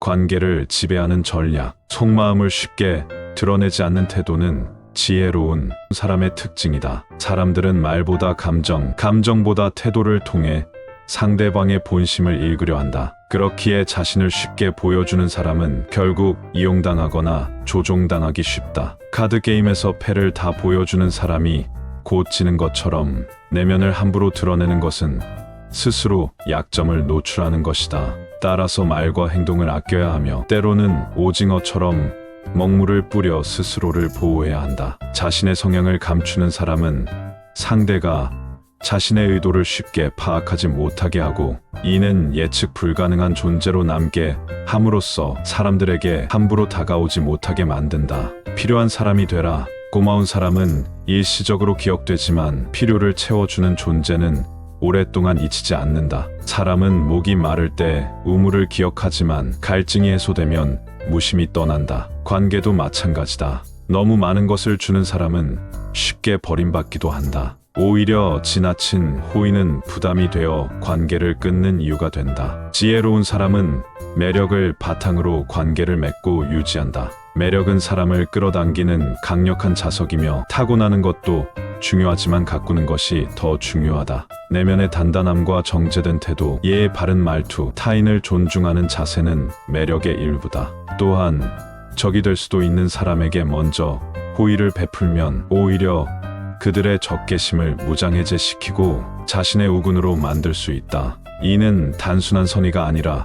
관계를 지배하는 전략, 속마음을 쉽게 드러내지 않는 태도는 지혜로운 사람의 특징이다. 사람들은 말보다 감정보다 태도를 통해 상대방의 본심을 읽으려 한다. 그렇기에 자신을 쉽게 보여주는 사람은 결국 이용당하거나 조종당하기 쉽다. 카드게임에서 패를 다 보여주는 사람이 곧 지는 것처럼 내면을 함부로 드러내는 것은 스스로 약점을 노출하는 것이다. 따라서 말과 행동을 아껴야 하며 때로는 오징어처럼 먹물을 뿌려 스스로를 보호해야 한다. 자신의 성향을 감추는 사람은 상대가 자신의 의도를 쉽게 파악하지 못하게 하고 이는 예측 불가능한 존재로 남게 함으로써 사람들에게 함부로 다가오지 못하게 만든다. 필요한 사람이 되라. 고마운 사람은 일시적으로 기억되지만 필요를 채워주는 존재는 오랫동안 잊히지 않는다. 사람은 목이 마를 때 우물을 기억하지만 갈증이 해소되면 무심히 떠난다. 관계도 마찬가지다. 너무 많은 것을 주는 사람은 쉽게 버림받기도 한다. 오히려 지나친 호의는 부담이 되어 관계를 끊는 이유가 된다. 지혜로운 사람은 매력을 바탕으로 관계를 맺고 유지한다. 매력은 사람을 끌어당기는 강력한 자석이며 타고나는 것도 중요하지만 가꾸는 것이 더 중요하다. 내면의 단단함과 정제된 태도, 예의 바른 말투, 타인을 존중하는 자세는 매력의 일부다. 또한 적이 될 수도 있는 사람에게 먼저 호의를 베풀면 오히려 그들의 적개심을 무장해제시키고 자신의 우군으로 만들 수 있다. 이는 단순한 선의가 아니라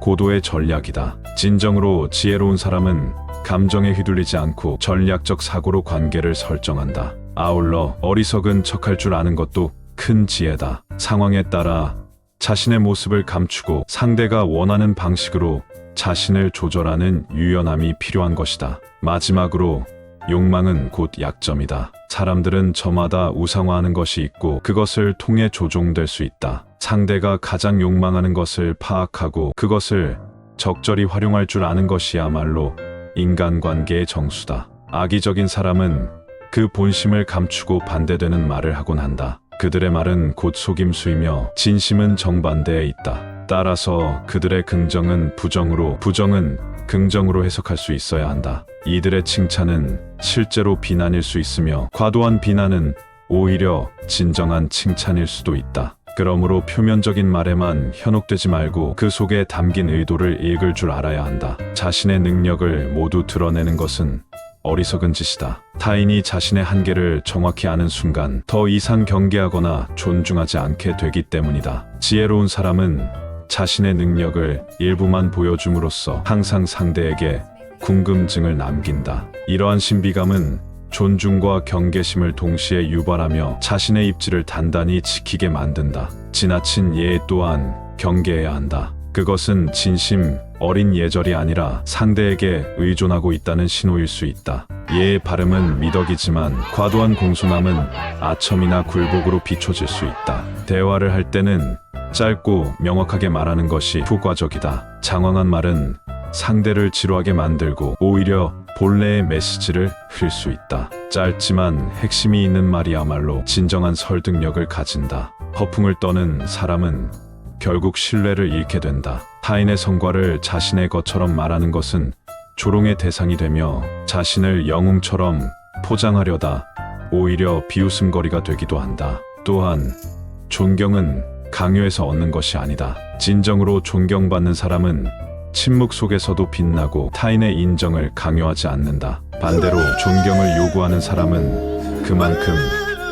고도의 전략이다. 진정으로 지혜로운 사람은 감정에 휘둘리지 않고 전략적 사고로 관계를 설정한다. 아울러 어리석은 척할 줄 아는 것도 큰 지혜다. 상황에 따라 자신의 모습을 감추고 상대가 원하는 방식으로 자신을 조절하는 유연함이 필요한 것이다. 마지막으로 욕망은 곧 약점이다. 사람들은 저마다 우상화하는 것이 있고 그것을 통해 조종될 수 있다. 상대가 가장 욕망하는 것을 파악하고 그것을 적절히 활용할 줄 아는 것이야말로 인간관계의 정수다. 악의적인 사람은 그 본심을 감추고 반대되는 말을 하곤 한다. 그들의 말은 곧 속임수이며 진심은 정반대에 있다. 따라서 그들의 긍정은 부정으로, 부정은 긍정으로 해석할 수 있어야 한다. 이들의 칭찬은 실제로 비난일 수 있으며 과도한 비난은 오히려 진정한 칭찬일 수도 있다. 그러므로 표면적인 말에만 현혹되지 말고 그 속에 담긴 의도를 읽을 줄 알아야 한다. 자신의 능력을 모두 드러내는 것은 어리석은 짓이다. 타인이 자신의 한계를 정확히 아는 순간 더 이상 경계하거나 존중하지 않게 되기 때문이다. 지혜로운 사람은 자신의 능력을 일부만 보여줌으로써 항상 상대에게 궁금증을 남긴다. 이러한 신비감은 존중과 경계심을 동시에 유발하며 자신의 입지를 단단히 지키게 만든다. 지나친 예의 또한 경계해야 한다. 그것은 진심 어린 예절이 아니라 상대에게 의존하고 있다는 신호일 수 있다. 예의 바름은 미덕이지만 과도한 공손함은 아첨이나 굴복으로 비춰질 수 있다. 대화를 할 때는 짧고 명확하게 말하는 것이 효과적이다. 장황한 말은 상대를 지루하게 만들고 오히려 본래의 메시지를 흐릴 수 있다. 짧지만 핵심이 있는 말이야말로 진정한 설득력을 가진다. 허풍을 떠는 사람은 결국 신뢰를 잃게 된다. 타인의 성과를 자신의 것처럼 말하는 것은 조롱의 대상이 되며 자신을 영웅처럼 포장하려다 오히려 비웃음거리가 되기도 한다. 또한 존경은 강요해서 얻는 것이 아니다. 진정으로 존경받는 사람은 침묵 속에서도 빛나고 타인의 인정을 강요하지 않는다. 반대로 존경을 요구하는 사람은 그만큼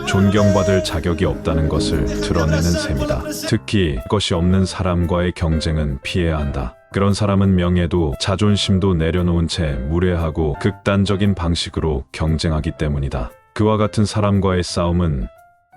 존경받을 자격이 없다는 것을 드러내는 셈이다. 특히 것이 없는 사람과의 경쟁은 피해야 한다. 그런 사람은 명예도 자존심도 내려놓은 채 무례하고 극단적인 방식으로 경쟁하기 때문이다. 그와 같은 사람과의 싸움은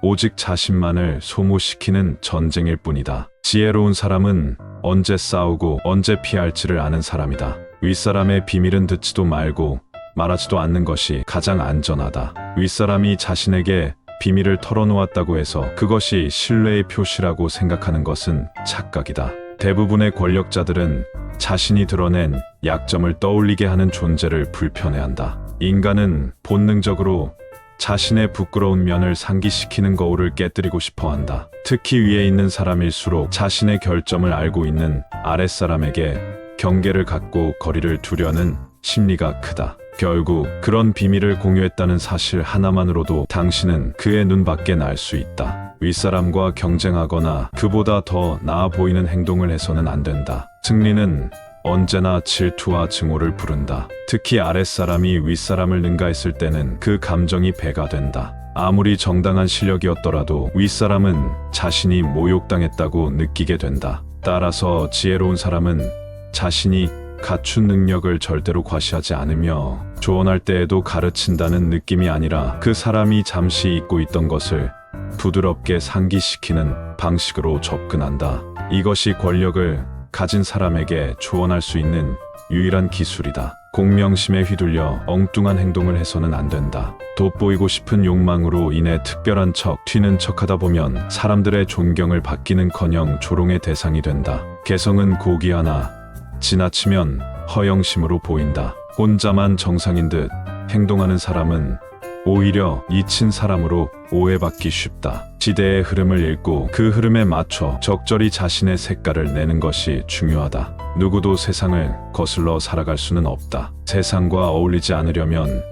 오직 자신만을 소모시키는 전쟁일 뿐이다. 지혜로운 사람은 언제 싸우고 언제 피할지를 아는 사람이다. 윗사람의 비밀은 듣지도 말고 말하지도 않는 것이 가장 안전하다. 윗사람이 자신에게 비밀을 털어놓았다고 해서 그것이 신뢰의 표시라고 생각하는 것은 착각이다. 대부분의 권력자들은 자신이 드러낸 약점을 떠올리게 하는 존재를 불편해한다. 인간은 본능적으로 자신의 부끄러운 면을 상기시키는 거울을 깨뜨리고 싶어 한다. 특히 위에 있는 사람일수록 자신의 결점을 알고 있는 아랫사람에게 경계를 갖고 거리를 두려는 심리가 크다. 결국 그런 비밀을 공유했다는 사실 하나만으로도 당신은 그의 눈밖에 날 수 있다. 윗사람과 경쟁하거나 그보다 더 나아 보이는 행동을 해서는 안 된다. 승리는 언제나 질투와 증오를 부른다. 특히 아랫사람이 윗사람을 능가했을 때는 그 감정이 배가 된다. 아무리 정당한 실력이었더라도 윗사람은 자신이 모욕당했다고 느끼게 된다. 따라서 지혜로운 사람은 자신이 갖춘 능력을 절대로 과시하지 않으며 조언할 때에도 가르친다는 느낌이 아니라 그 사람이 잠시 잊고 있던 것을 부드럽게 상기시키는 방식으로 접근한다. 이것이 권력을 가진 사람에게 조언할 수 있는 유일한 기술이다. 공명심에 휘둘려 엉뚱한 행동을 해서는 안 된다. 돋보이고 싶은 욕망으로 인해 특별한 척, 튀는 척하다 보면 사람들의 존경을 받기는커녕 조롱의 대상이 된다. 개성은 고귀하나 지나치면 허영심으로 보인다. 혼자만 정상인 듯 행동하는 사람은 오히려 잊힌 사람으로 오해받기 쉽다. 시대의 흐름을 읽고 그 흐름에 맞춰 적절히 자신의 색깔을 내는 것이 중요하다. 누구도 세상을 거슬러 살아갈 수는 없다. 세상과 어울리지 않으려면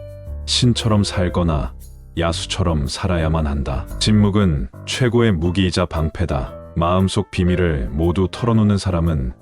신처럼 살거나 야수처럼 살아야만 한다. 침묵은 최고의 무기이자 방패다. 마음속 비밀을 모두 털어놓는 사람은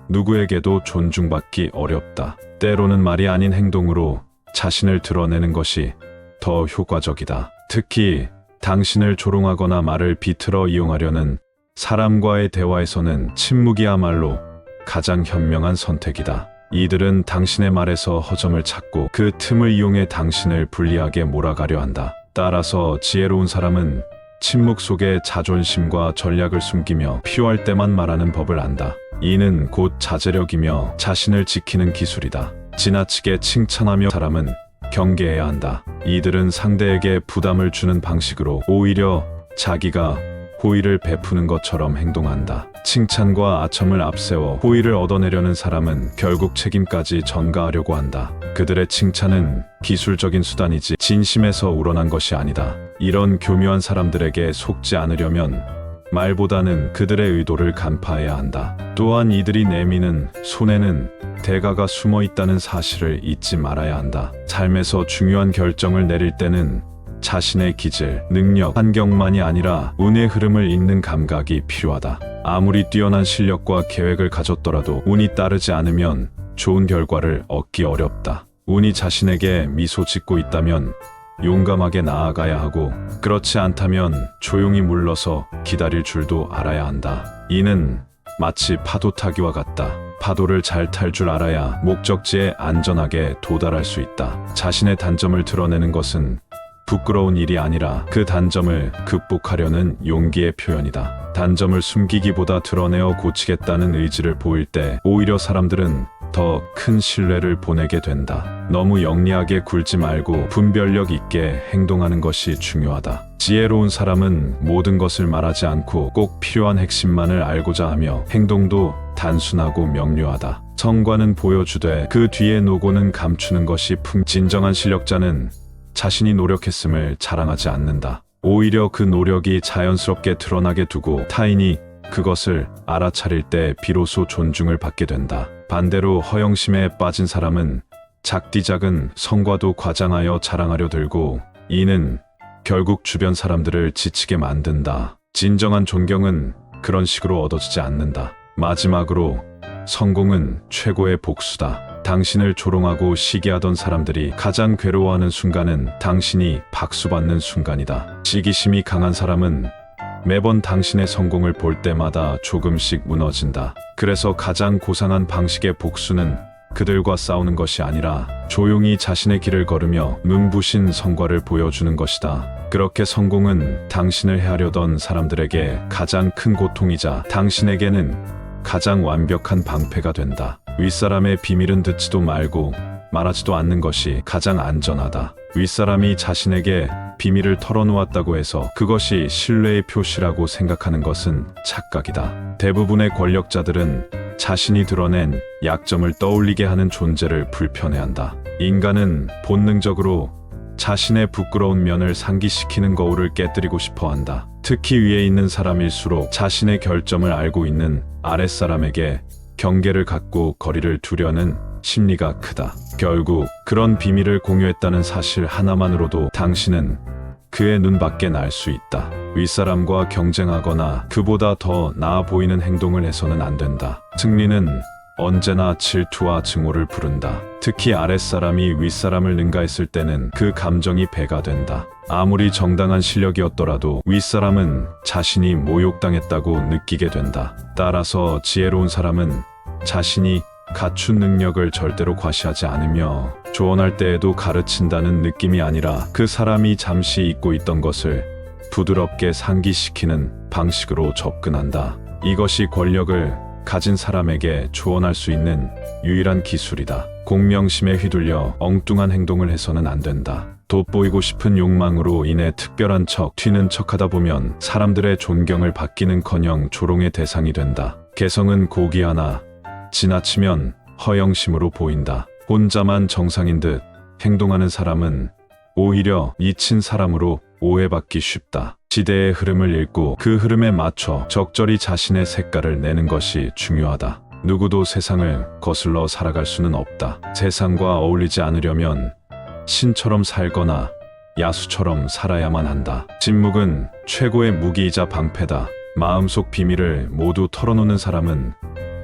누구에게도 존중받기 어렵다. 때로는 말이 아닌 행동으로 자신을 드러내는 것이 더 효과적이다. 특히 당신을 조롱하거나 말을 비틀어 이용하려는 사람과의 대화에서는 침묵이야말로 가장 현명한 선택이다. 이들은 당신의 말에서 허점을 찾고 그 틈을 이용해 당신을 불리하게 몰아가려 한다. 따라서 지혜로운 사람은 침묵 속에 자존심과 전략을 숨기며 필요할 때만 말하는 법을 안다. 이는 곧 자제력이며 자신을 지키는 기술이다. 지나치게 칭찬하며 사람은 경계해야 한다. 이들은 상대에게 부담을 주는 방식으로 오히려 자기가 호의를 베푸는 것처럼 행동한다. 칭찬과 아첨을 앞세워 호의를 얻어내려는 사람은 결국 책임까지 전가하려고 한다. 그들의 칭찬은 기술적인 수단이지 진심에서 우러난 것이 아니다. 이런 교묘한 사람들에게 속지 않으려면 말보다는 그들의 의도를 간파해야 한다. 또한 이들이 내미는 손에는 대가가 숨어 있다는 사실을 잊지 말아야 한다. 삶에서 중요한 결정을 내릴 때는 자신의 기질, 능력, 환경만이 아니라 운의 흐름을 읽는 감각이 필요하다. 아무리 뛰어난 실력과 계획을 가졌더라도 운이 따르지 않으면 좋은 결과를 얻기 어렵다. 운이 자신에게 미소 짓고 있다면 용감하게 나아가야 하고, 그렇지 않다면 조용히 물러서 기다릴 줄도 알아야 한다. 이는 마치 파도 타기와 같다. 파도를 잘 탈 줄 알아야 목적지에 안전하게 도달할 수 있다. 자신의 단점을 드러내는 것은 부끄러운 일이 아니라 그 단점을 극복하려는 용기의 표현이다. 단점을 숨기기보다 드러내어 고치겠다는 의지를 보일 때 오히려 사람들은 더 큰 신뢰를 보내게 된다. 너무 영리하게 굴지 말고 분별력 있게 행동하는 것이 중요하다. 지혜로운 사람은 모든 것을 말하지 않고 꼭 필요한 핵심만을 알고자 하며 행동도 단순하고 명료하다. 성과는 보여주되 그 뒤에 노고는 감추는 것이 진정한 실력자는 자신이 노력했음을 자랑하지 않는다. 오히려 그 노력이 자연스럽게 드러나게 두고 타인이 그것을 알아차릴 때 비로소 존중을 받게 된다. 반대로 허영심에 빠진 사람은 작디작은 성과도 과장하여 자랑하려 들고, 이는 결국 주변 사람들을 지치게 만든다. 진정한 존경은 그런 식으로 얻어지지 않는다. 마지막으로, 성공은 최고의 복수다. 당신을 조롱하고 시기하던 사람들이 가장 괴로워하는 순간은 당신이 박수받는 순간이다. 시기심이 강한 사람은 매번 당신의 성공을 볼 때마다 조금씩 무너진다. 그래서 가장 고상한 방식의 복수는 그들과 싸우는 것이 아니라 조용히 자신의 길을 걸으며 눈부신 성과를 보여주는 것이다. 그렇게 성공은 당신을 해하려던 사람들에게 가장 큰 고통이자 당신에게는 가장 완벽한 방패가 된다. 윗사람의 비밀은 듣지도 말고 말하지도 않는 것이 가장 안전하다. 윗사람이 자신에게 비밀을 털어놓았다고 해서 그것이 신뢰의 표시라고 생각하는 것은 착각이다. 대부분의 권력자들은 자신이 드러낸 약점을 떠올리게 하는 존재를 불편해한다. 인간은 본능적으로 자신의 부끄러운 면을 상기시키는 거울을 깨뜨리고 싶어 한다. 특히 위에 있는 사람일수록 자신의 결점을 알고 있는 아랫사람에게 경계를 갖고 거리를 두려는 심리가 크다. 결국 그런 비밀을 공유했다는 사실 하나만으로도 당신은 그의 눈밖에 날 수 있다. 윗사람과 경쟁하거나 그보다 더 나아 보이는 행동을 해서는 안 된다. 승리는 언제나 질투와 증오를 부른다. 특히 아랫사람이 윗사람을 능가했을 때는 그 감정이 배가 된다. 아무리 정당한 실력이었더라도 윗사람은 자신이 모욕당했다고 느끼게 된다. 따라서 지혜로운 사람은 자신이 갖춘 능력을 절대로 과시하지 않으며 조언할 때에도 가르친다는 느낌이 아니라 그 사람이 잠시 잊고 있던 것을 부드럽게 상기시키는 방식으로 접근한다. 이것이 권력을 가진 사람에게 조언할 수 있는 유일한 기술이다. 공명심에 휘둘려 엉뚱한 행동을 해서는 안 된다. 돋보이고 싶은 욕망으로 인해 특별한 척, 튀는 척하다 보면 사람들의 존경을 받기는커녕 조롱의 대상이 된다. 개성은 고귀하나 지나치면 허영심으로 보인다. 혼자만 정상인 듯 행동하는 사람은 오히려 미친 사람으로 오해받기 쉽다. 시대의 흐름을 읽고 그 흐름에 맞춰 적절히 자신의 색깔을 내는 것이 중요하다. 누구도 세상을 거슬러 살아갈 수는 없다. 세상과 어울리지 않으려면 신처럼 살거나 야수처럼 살아야만 한다. 침묵은 최고의 무기이자 방패다. 마음속 비밀을 모두 털어놓는 사람은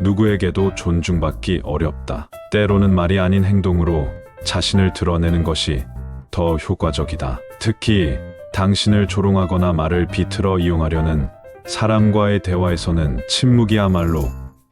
누구에게도 존중받기 어렵다. 때로는 말이 아닌 행동으로 자신을 드러내는 것이 더 효과적이다. 특히 당신을 조롱하거나 말을 비틀어 이용하려는 사람과의 대화에서는 침묵이야말로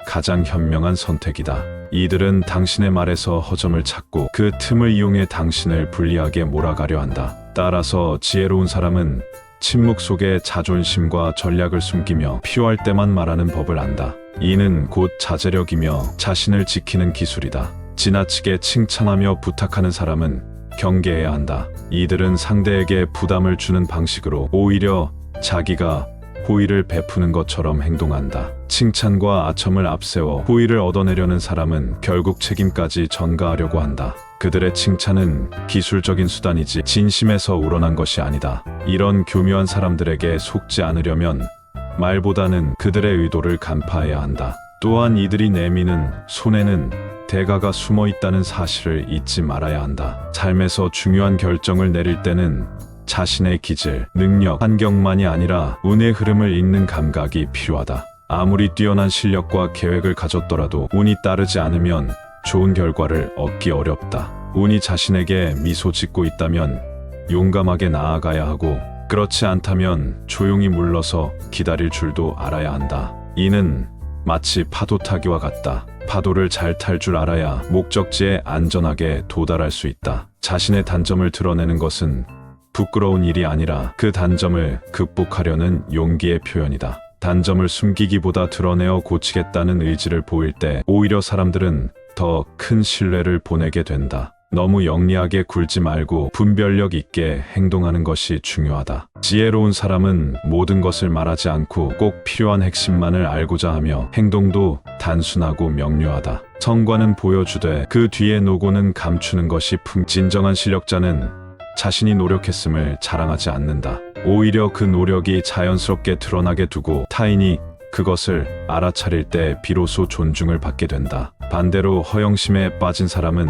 가장 현명한 선택이다. 이들은 당신의 말에서 허점을 찾고 그 틈을 이용해 당신을 불리하게 몰아가려 한다. 따라서 지혜로운 사람은 침묵 속에 자존심과 전략을 숨기며 필요할 때만 말하는 법을 안다. 이는 곧 자제력이며 자신을 지키는 기술이다. 지나치게 칭찬하며 부탁하는 사람은 경계해야 한다. 이들은 상대에게 부담을 주는 방식으로 오히려 자기가 호의를 베푸는 것처럼 행동한다. 칭찬과 아첨을 앞세워 호의를 얻어내려는 사람은 결국 책임까지 전가하려고 한다. 그들의 칭찬은 기술적인 수단이지 진심에서 우러난 것이 아니다. 이런 교묘한 사람들에게 속지 않으려면 말보다는 그들의 의도를 간파해야 한다. 또한 이들이 내미는 손에는 대가가 숨어 있다는 사실을 잊지 말아야 한다. 삶에서 중요한 결정을 내릴 때는 자신의 기질, 능력, 환경만이 아니라 운의 흐름을 읽는 감각이 필요하다. 아무리 뛰어난 실력과 계획을 가졌더라도 운이 따르지 않으면 좋은 결과를 얻기 어렵다. 운이 자신에게 미소 짓고 있다면 용감하게 나아가야 하고, 그렇지 않다면 조용히 물러서 기다릴 줄도 알아야 한다. 이는 마치 파도 타기와 같다. 파도를 잘 탈 줄 알아야 목적지에 안전하게 도달할 수 있다. 자신의 단점을 드러내는 것은 부끄러운 일이 아니라 그 단점을 극복하려는 용기의 표현이다. 단점을 숨기기보다 드러내어 고치겠다는 의지를 보일 때 오히려 사람들은 더 큰 신뢰를 보내게 된다. 너무 영리하게 굴지 말고 분별력 있게 행동하는 것이 중요하다. 지혜로운 사람은 모든 것을 말하지 않고 꼭 필요한 핵심만을 알고자 하며 행동도 단순하고 명료하다. 성과는 보여주되 그 뒤에 노고는 감추는 것이 진정한 실력자는 자신이 노력했음을 자랑하지 않는다. 오히려 그 노력이 자연스럽게 드러나게 두고 타인이 그것을 알아차릴 때 비로소 존중을 받게 된다. 반대로 허영심에 빠진 사람은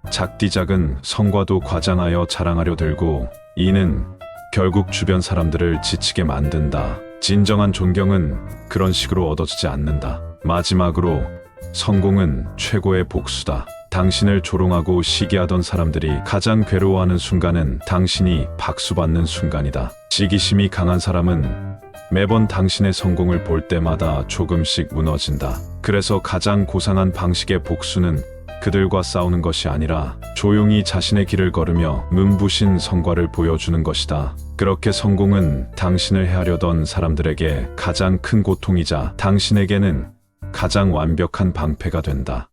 작디작은 성과도 과장하여 자랑하려 들고, 이는 결국 주변 사람들을 지치게 만든다. 진정한 존경은 그런 식으로 얻어지지 않는다. 마지막으로, 성공은 최고의 복수다. 당신을 조롱하고 시기하던 사람들이 가장 괴로워하는 순간은 당신이 박수받는 순간이다. 시기심이 강한 사람은 매번 당신의 성공을 볼 때마다 조금씩 무너진다. 그래서 가장 고상한 방식의 복수는 그들과 싸우는 것이 아니라 조용히 자신의 길을 걸으며 눈부신 성과를 보여주는 것이다. 그렇게 성공은 당신을 해하려던 사람들에게 가장 큰 고통이자 당신에게는 가장 완벽한 방패가 된다.